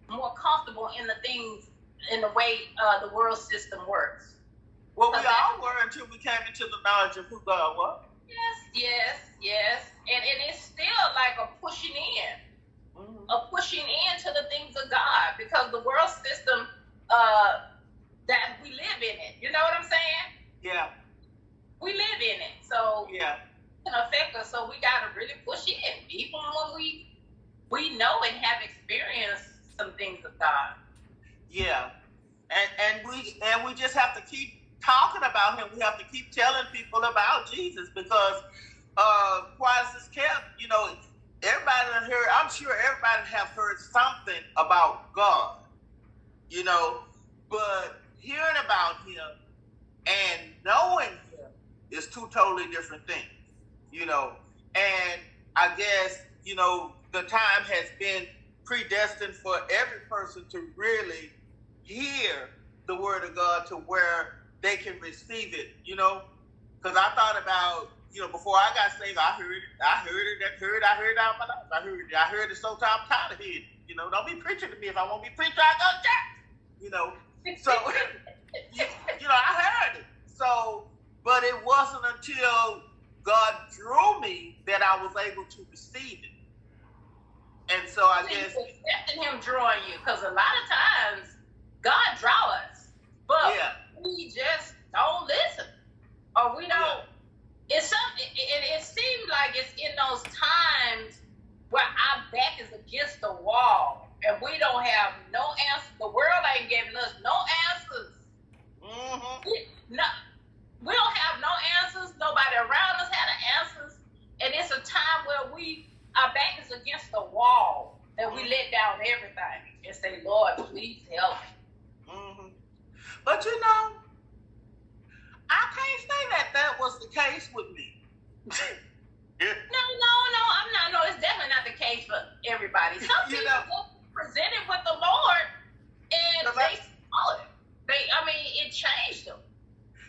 more comfortable in the things, in the way the world system works. Well, we all were until we came into the knowledge of who God was. Yes. And it's still like a pushing in, to the things of God, because the world system that we live in it. You know what I'm saying? Yeah. We live in it, so yeah, it can affect us. So we gotta really push in, even when we know and have experienced some things of God. Yeah, and we just have to keep talking about him. We have to keep telling people about Jesus, because quiet as kept, everybody heard. I'm sure everybody have heard something about God, but hearing about him and knowing him is two totally different things, and I guess, the time has been predestined for every person to really hear the word of God to where they can receive it, because I thought about, before I got saved, I heard it all my life. I heard it so I'm tired of hearing it. Don't be preaching to me. If I won't be preaching, I go to church. So, I heard it. So, but it wasn't until God drew me that I was able to receive it. And so I guess accepting him drawing you, because a lot of times God draw us, but we just don't listen, or we don't. It's something. It seems like it's in those times where our back is against the wall and we don't have no answers. The world ain't giving us no answers. We don't have no answers. Nobody around us had answers, and it's a time where our back is against the wall, and we let down everything and say, Lord, please help me. But I can't say that was the case with me. No, I'm not. No, it's definitely not the case for everybody. Some people presented with the Lord, and they saw it. It changed them.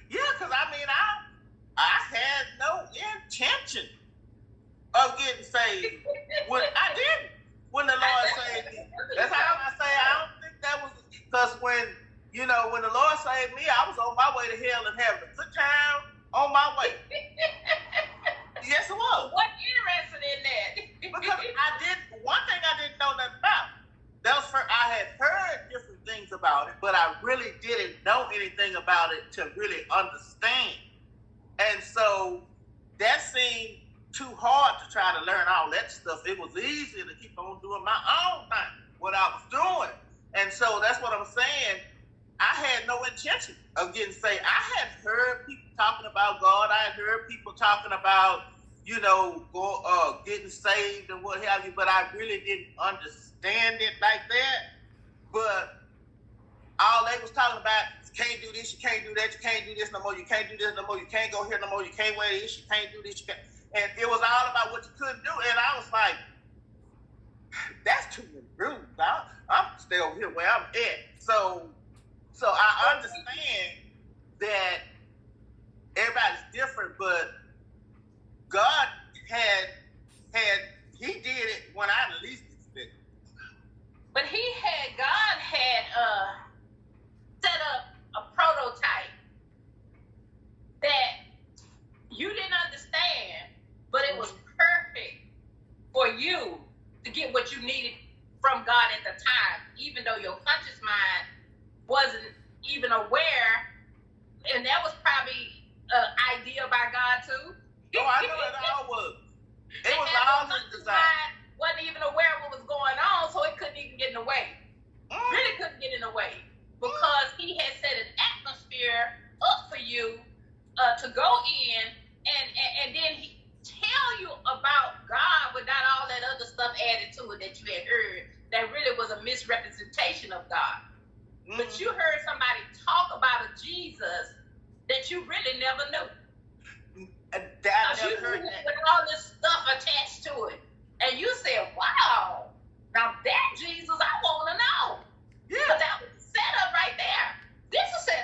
Yeah, because I had no intention of getting saved. I didn't. When the Lord saved me. That's how I say I don't think that was, because when the Lord saved me, I was on my way to hell and having a good time on my way. Yes, it was. What interested in that? Because one thing I didn't know nothing about. I had heard different things about it, but I really didn't know anything about it to really understand. And so that seemed too hard to try to learn all that stuff. It was easier to keep on doing my own thing, what I was doing. And so that's what I'm saying. I had no intention of getting saved. I had heard people talking about God. I had heard people talking about, getting saved and what have you, but I really didn't understand it like that. But all they was talking about, you can't do this, you can't do that, you can't do this no more, you can't do this no more, you can't go here no more, you can't wear this, you can't do this, you can't. And it was all about what you couldn't do. And I was like, that's too many rules. I'm stay over here where I'm at. So I understand that everybody's different, but God he did it when I least expected. But God had set up a prototype that you didn't understand, but it was perfect for you to get what you needed from God at the time, even though your conscious mind wasn't even aware. And that was probably an idea by God too. Oh, I know it all was. It was all his design. Wasn't even aware of what was going on, so it couldn't even get in the way. Really couldn't get in the way, because he had set an atmosphere up for you to go in, and then he tell you about God without all that other stuff added to it that you had heard that really was a misrepresentation of God. But you heard somebody talk about a Jesus that you really never knew. With all this stuff attached to it. And you said, wow, now that Jesus I want to know. Yeah. But that was set up right there. This is set